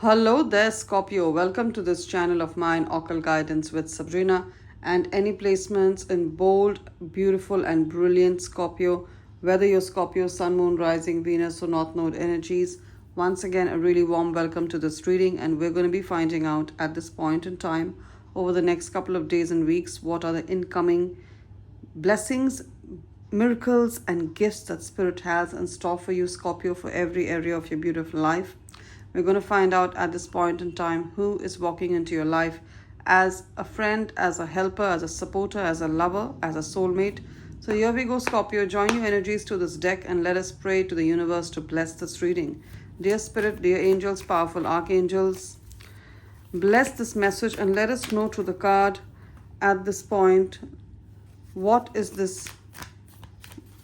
Hello there, Scorpio. Welcome to this channel of mine, Occult Guidance with Sabrina, and any placements in bold, beautiful, and brilliant Scorpio, whether you're Scorpio, Sun, Moon, Rising, Venus, or North Node energies. Once again, a really warm welcome to this reading, and we're going to be finding out at this point in time, over the next couple of days and weeks, what are the incoming blessings, miracles, and gifts that Spirit has in store for you, Scorpio, for every area of your beautiful life. We're going to find out at this point in time who is walking into your life as a friend, as a helper, as a supporter, as a lover, as a soulmate. So here we go, Scorpio. Join your energies to this deck and let us pray to the universe to bless this reading. Dear Spirit, dear angels, powerful archangels, bless this message and let us know through the card at this point what is this.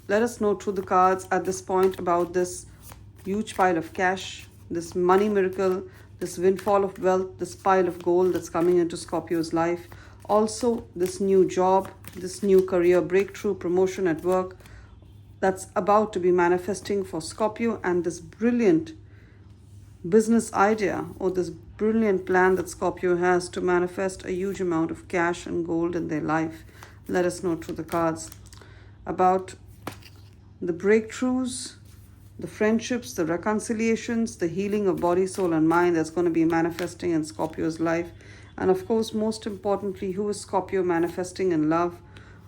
Let us know through the cards at this point about this huge pile of cash, this money miracle, this windfall of wealth, this pile of gold that's coming into Scorpio's life. Also, this new job, this new career breakthrough, promotion at work that's about to be manifesting for Scorpio, and this brilliant business idea or this brilliant plan that Scorpio has to manifest a huge amount of cash and gold in their life. Let us know through the cards about the breakthroughs, the friendships, the reconciliations, the healing of body, soul, and mind that's going to be manifesting in Scorpio's life. And of course, most importantly, who is Scorpio manifesting in love?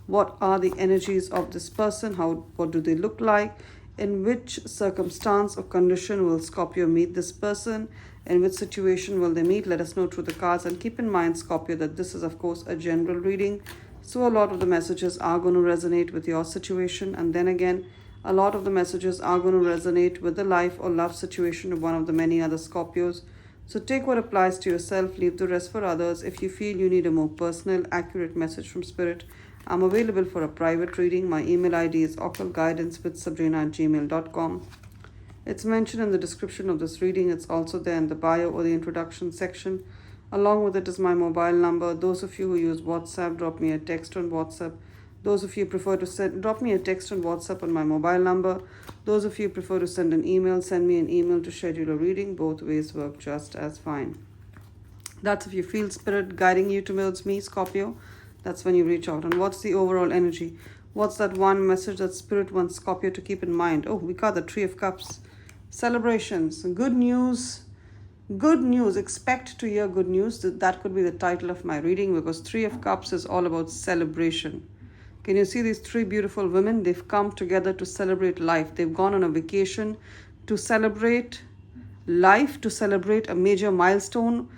What are the energies of this person? What do they look like? In which circumstance or condition will Scorpio meet this person? In which situation will they meet? Let us know through the cards. And keep in mind, Scorpio, that this is, of course, a general reading. So a lot of the messages are going to resonate with your situation. And then again, a lot of the messages are going to resonate with the life or love situation of one of the many other Scorpios. So take what applies to yourself, leave the rest for others. If you feel you need a more personal, accurate message from Spirit, I'm available for a private reading. My email ID is occultguidancewithsabrina@gmail.com. It's mentioned in the description of this reading. It's also there in the bio or the introduction section. Along with it is my mobile number. Those of you who use WhatsApp, drop me a text on WhatsApp. Those of you prefer to drop me a text on WhatsApp on my mobile number. Those of you prefer to send an email, send me an email to schedule a reading. Both ways work just as fine. That's if you feel Spirit guiding you towards me, Scorpio. That's when you reach out. And what's the overall energy? What's that one message that Spirit wants Scorpio to keep in mind? Oh, we got the Three of Cups. Celebrations, good news. Good news. Expect to hear good news. That could be the title of my reading, because Three of Cups is all about celebration. Can you see these three beautiful women? They've come together to celebrate life. They've gone on a vacation to celebrate life, to celebrate a major milestone.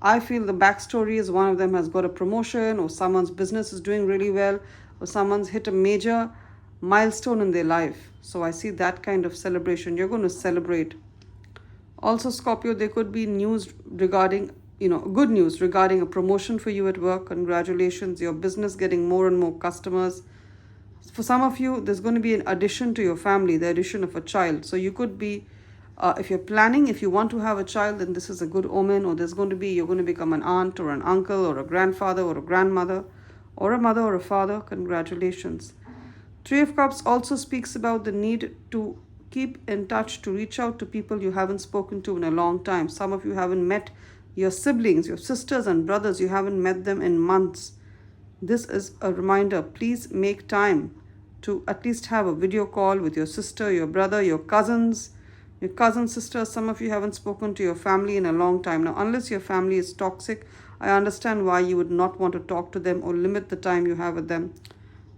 I feel the backstory is one of them has got a promotion, or someone's business is doing really well, or someone's hit a major milestone in their life. So I see that kind of celebration. You're going to celebrate. Also, Scorpio, there could be news regarding good news regarding a promotion for you at work. Congratulations, your business getting more and more customers. For some of you, there's going to be an addition to your family, the addition of a child. So you could be, if you're planning, if you want to have a child, then this is a good omen. Or you're going to become an aunt or an uncle or a grandfather or a grandmother or a mother or a father. Congratulations. Three of Cups also speaks about the need to keep in touch, to reach out to people you haven't spoken to in a long time. Some of you haven't met your siblings, your sisters and brothers. You haven't met them in months. This is a reminder. Please make time to at least have a video call with your sister, your brother, your cousins, your cousin sisters. Some of you haven't spoken to your family in a long time. Now, unless your family is toxic, I understand why you would not want to talk to them or limit the time you have with them.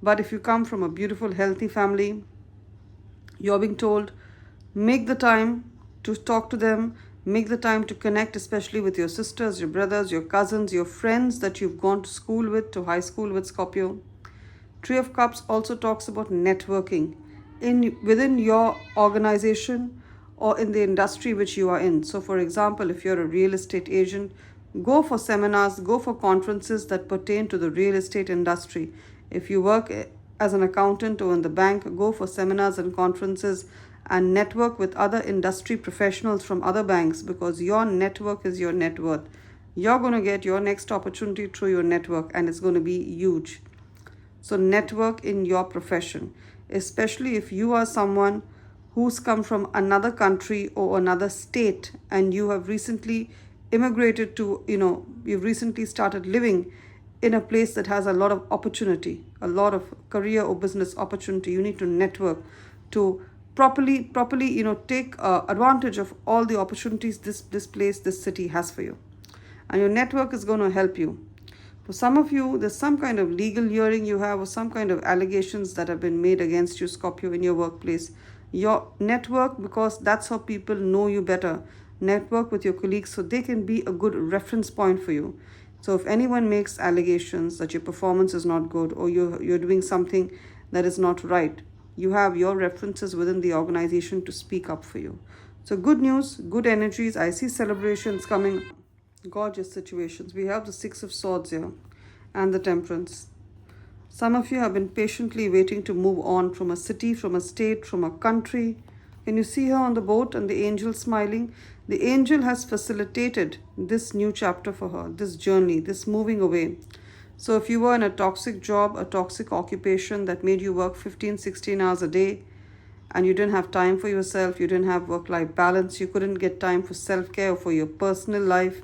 But if you come from a beautiful, healthy family, you're being told, make the time to talk to them. Make the time to connect, especially with your sisters, your brothers, your cousins, your friends that you've gone to school with, to high school with, Scorpio. Three of Cups also talks about networking within your organization or in the industry which you are in. So, for example, if you're a real estate agent, go for seminars, go for conferences that pertain to the real estate industry. If you work as an accountant or in the bank, go for seminars and conferences and network with other industry professionals from other banks, because your network is your net worth. You're going to get your next opportunity through your network, and it's going to be huge. So network in your profession, especially if you are someone who's come from another country or another state, and you have recently immigrated to, you've recently started living in a place that has a lot of opportunity, a lot of career or business opportunity. You need to network to properly take advantage of all the opportunities this place, this city has for you, and your network is going to help you. For some of you, there's some kind of legal hearing you have, or some kind of allegations that have been made against you, Scorpio, in your workplace. Your network, because that's how people know you better. Network with your colleagues so they can be a good reference point for you. So if anyone makes allegations that your performance is not good, or you're doing something that is not right, you have your references within the organization to speak up for you. So good news, good energies. I see celebrations coming, gorgeous situations. We have the Six of Swords here and the Temperance. Some of you have been patiently waiting to move on from a city, from a state, from a country. Can you see her on the boat and the angel smiling? The angel has facilitated this new chapter for her, this journey, this moving away. So if you were in a toxic job, a toxic occupation that made you work 15, 16 hours a day, and you didn't have time for yourself, you didn't have work-life balance, you couldn't get time for self-care or for your personal life,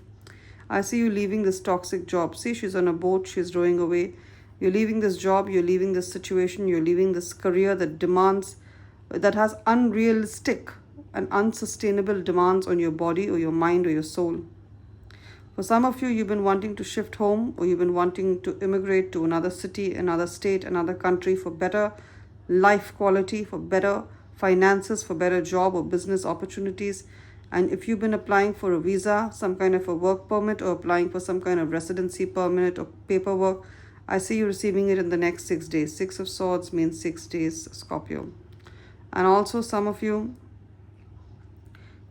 I see you leaving this toxic job. See, she's on a boat, she's rowing away. You're leaving this job, you're leaving this situation, you're leaving this career that has unrealistic and unsustainable demands on your body or your mind or your soul. For some of you, you've been wanting to shift home, or you've been wanting to immigrate to another city, another state, another country for better life quality, for better finances, for better job or business opportunities. And if you've been applying for a visa, some kind of a work permit, or applying for some kind of residency permit or paperwork, I see you receiving it in the next 6 days. Six of Swords means 6 days, Scorpio. And also some of you,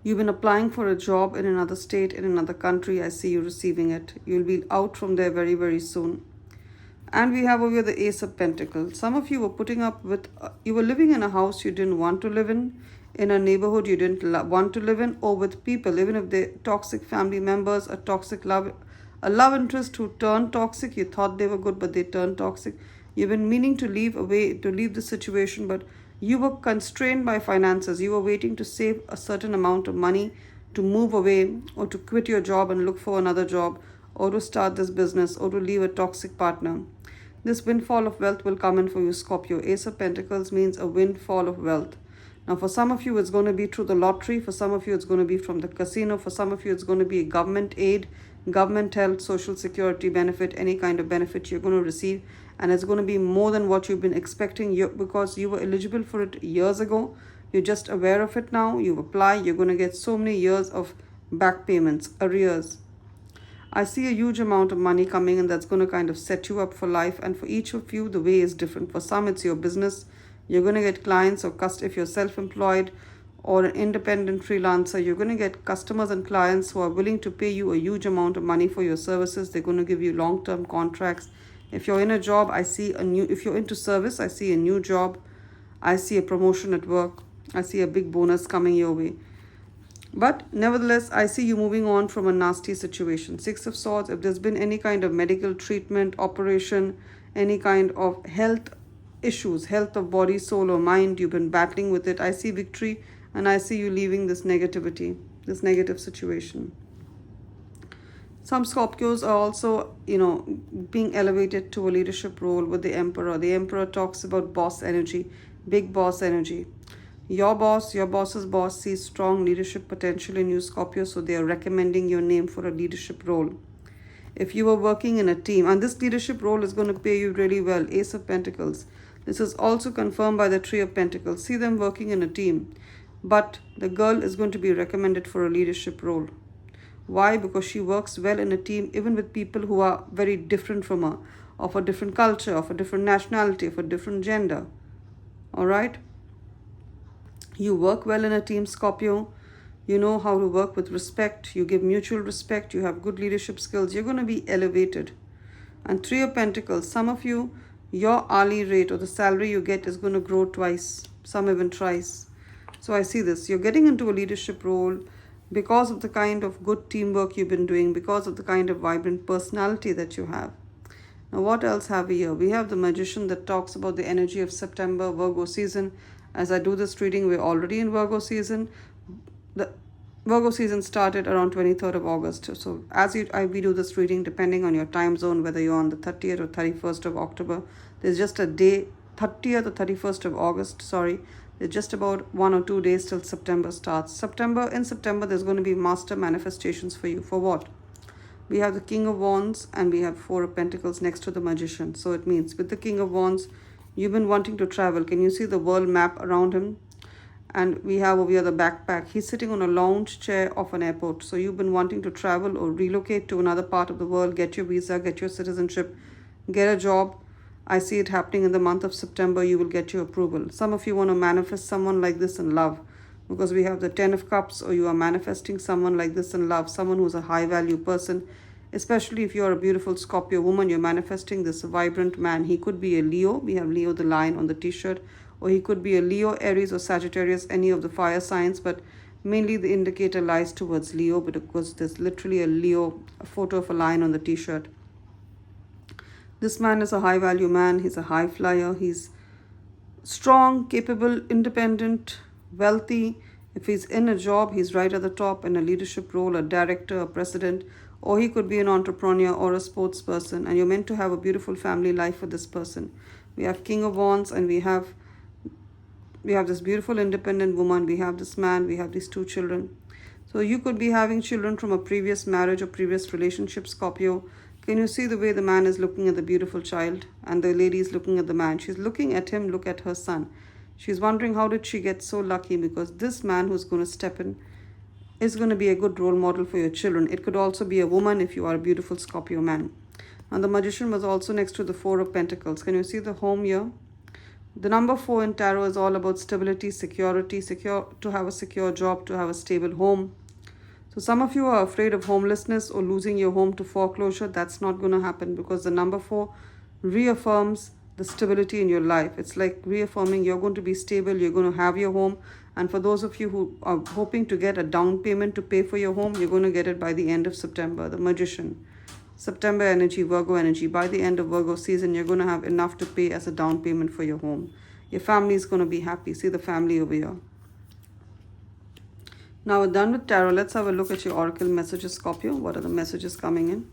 you've been applying for a job in another state, in another country. I see you receiving it. You'll be out from there very, very soon. And we have over here the Ace of Pentacles. Some of you were putting up with, you were living in a house you didn't want to live in a neighborhood you didn't want to live in, or with people, even if they're toxic family members, a toxic love interest who turned toxic. You thought they were good, but they turned toxic. You've been meaning to leave the situation, but you were constrained by finances. You were waiting to save a certain amount of money to move away, or to quit your job and look for another job, or to start this business, or to leave a toxic partner. This windfall of wealth will come in for you, Scorpio. Ace of Pentacles means a windfall of wealth. Now, for some of you, it's going to be through the lottery. For some of you, it's going to be from the casino. For some of you, it's going to be government aid, government help, social security benefit, any kind of benefit you're going to receive. And it's going to be more than what you've been expecting, because you were eligible for it years ago. You're just aware of it now. You apply. You're going to get so many years of back payments, arrears. I see a huge amount of money coming in that's going to kind of set you up for life. And for each of you, the way is different. For some, it's your business. You're going to get clients, or if you're self-employed or an independent freelancer, you're going to get customers and clients who are willing to pay you a huge amount of money for your services. They're going to give you long-term contracts. If you're in a job, if you're into service, I see a new job. I see a promotion at work. I see a big bonus coming your way. But nevertheless, I see you moving on from a nasty situation. Six of Swords, if there's been any kind of medical treatment, operation, any kind of health issues, health of body, soul, or mind, you've been battling with it, I see victory, and I see you leaving this negativity, this negative situation. Some Scorpios are also, being elevated to a leadership role with the Emperor. The Emperor talks about boss energy, big boss energy. Your boss's boss sees strong leadership potential in you, Scorpio, so they are recommending your name for a leadership role. If you were working in a team, and this leadership role is going to pay you really well, Ace of Pentacles. This is also confirmed by the Three of Pentacles. See them working in a team, but the girl is going to be recommended for a leadership role. Why? Because she works well in a team, even with people who are very different from her, of a different culture, of a different nationality, of a different gender. All right? You work well in a team, Scorpio. You know how to work with respect. You give mutual respect. You have good leadership skills. You're going to be elevated. And Three of Pentacles, some of you, your hourly rate or the salary you get is going to grow twice, some even thrice. So I see this. You're getting into a leadership role because of the kind of good teamwork you've been doing, because of the kind of vibrant personality that you have. Now, what else have we here? We have the Magician that talks about the energy of September, Virgo season. As I do this reading, we're already in Virgo season. The Virgo season started around 23rd of August. So as we do this reading, depending on your time zone, whether you're on the 30th or 31st of October, there's just a day, 30th or 31st of August, sorry. There's just about 1 or 2 days till September starts. In September, there's going to be master manifestations for you. For what? We have the King of Wands and we have Four of Pentacles next to the Magician. So it means with the King of Wands, you've been wanting to travel. Can you see the world map around him? And we have over here the backpack. He's sitting on a lounge chair of an airport. So you've been wanting to travel or relocate to another part of the world, get your visa, get your citizenship, get a job. I see it happening in the month of September. You will get your approval. Some of you want to manifest someone like this in love, because we have the 10 of Cups, or you are manifesting someone like this in love, someone who's a high value person. Especially if you're a beautiful Scorpio woman, you're manifesting this vibrant man. He could be a Leo. We have Leo the lion on the t-shirt. Or he could be a Leo, Aries or Sagittarius, any of the fire signs. But mainly the indicator lies towards Leo, because there's literally a Leo, a photo of a lion on the t-shirt. This man is a high value man. He's a high flyer. He's strong, capable, independent, wealthy. If he's in a job, he's right at the top in a leadership role, a director, a president, or he could be an entrepreneur or a sports person. And you're meant to have a beautiful family life for this person. We have King of Wands and we have this beautiful independent woman. We have this man. We have these two children. So you could be having children from a previous marriage or previous relationship, Scorpio. Can you see the way the man is looking at the beautiful child and the lady is looking at the man? She's looking at him, look at her son. She's wondering how did she get so lucky, because this man who's going to step in is going to be a good role model for your children. It could also be a woman if you are a beautiful Scorpio man. And the Magician was also next to the Four of Pentacles. Can you see the home here? The number 4 in tarot is all about stability, security, to have a secure job, to have a stable home. So some of you are afraid of homelessness or losing your home to foreclosure. That's not going to happen, because the number 4 reaffirms the stability in your life. It's like reaffirming you're going to be stable, you're going to have your home. And for those of you who are hoping to get a down payment to pay for your home, you're going to get it by the end of September. The Magician. September energy, Virgo energy. By the end of Virgo season, you're going to have enough to pay as a down payment for your home. Your family is going to be happy. See the family over here. Now we're done with tarot. Let's have a look at your oracle messages, Scorpio. What are the messages coming in?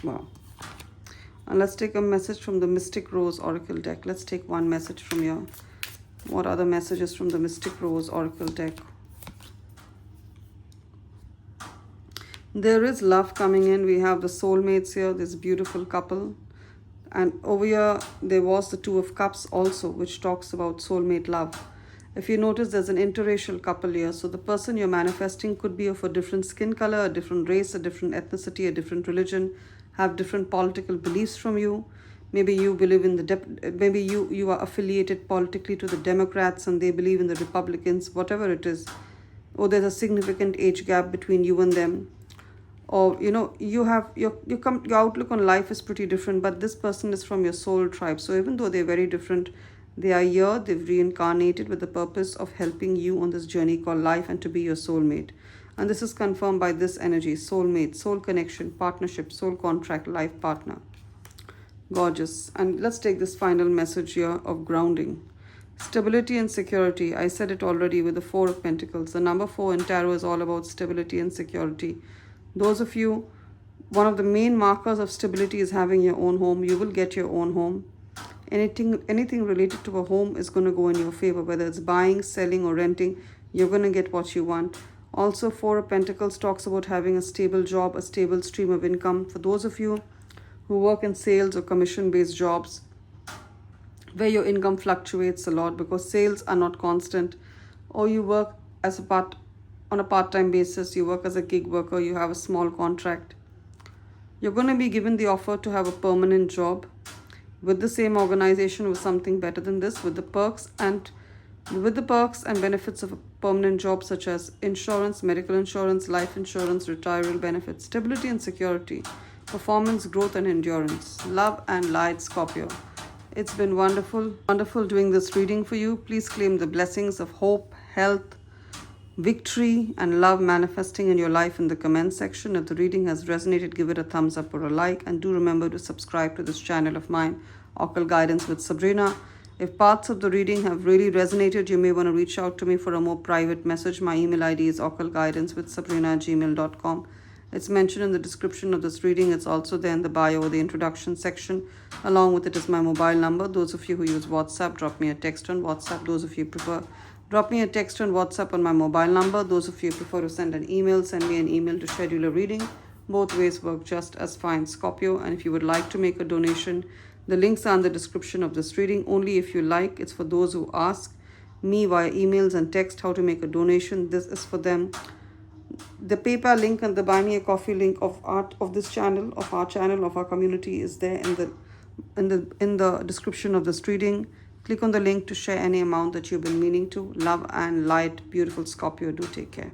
Wow. And let's take a message from the Mystic Rose Oracle deck. Let's take one message from here. What are the messages from the Mystic Rose Oracle deck? There is love coming in. We have the soulmates here, this beautiful couple. And over here, there was the Two of Cups also, which talks about soulmate love. If you notice, there's an interracial couple here. So the person you're manifesting could be of a different skin color, a different race, a different ethnicity, a different religion, have different political beliefs from you. Maybe you believe in maybe you are affiliated politically to the Democrats and they believe in the Republicans, whatever it is. Or there's a significant age gap between you and them. Or, you know, you have your outlook on life is pretty different, but this person is from your soul tribe. So even though they're very different, they are here, they've reincarnated with the purpose of helping you on this journey called life and to be your soulmate. And this is confirmed by this energy: soulmate, soul connection, partnership, soul contract, life partner. Gorgeous. And let's take this final message here of grounding. Stability and security. I said it already with the Four of Pentacles. The number 4 in tarot is all about stability and security. Those of you, one of the main markers of stability is having your own home. You will get your own home. Anything related to a home is going to go in your favor, whether it's buying, selling or renting. You're going to get what you want. Also, Four of Pentacles talks about having a stable job, a stable stream of income. For those of you who work in sales or commission-based jobs where your income fluctuates a lot because sales are not constant, or you work as on a part-time basis, you work as a gig worker, you have a small contract, you're going to be given the offer to have a permanent job with the same organization with something better than this, with the perks and benefits of a permanent job, such as insurance, medical insurance, life insurance, retirement benefits, stability and security, performance, growth and endurance, love and light, Scorpio. It's been wonderful doing this reading for you. Please claim the blessings of hope, health, victory and love manifesting in your life in the comment section. If the reading has resonated, give it a thumbs up or a like, and do remember to subscribe to this channel of mine, Occult Guidance with Sabrina. If parts of the reading have really resonated, you may want to reach out to me for a more private message. My email ID is occultguidancewithsabrina@gmail.com. It's mentioned in the description of this reading. It's also there in the bio or the introduction section. Along with it is my mobile number. Those of you who use WhatsApp, drop me a text on WhatsApp. Those of you prefer, drop me a text on WhatsApp on my mobile number. Those of you prefer to send an email, send me an email to schedule a reading. Both ways work just as fine, Scorpio. And if you would like to make a donation, the links are in the description of this reading. Only if you like. It's for those who ask me via emails and text how to make a donation. This is for them. The PayPal link and the Buy Me a Coffee link of our community is there in the description of this reading. Click on the link to share any amount that you've been meaning to. Love and light, beautiful Scorpio. Do take care.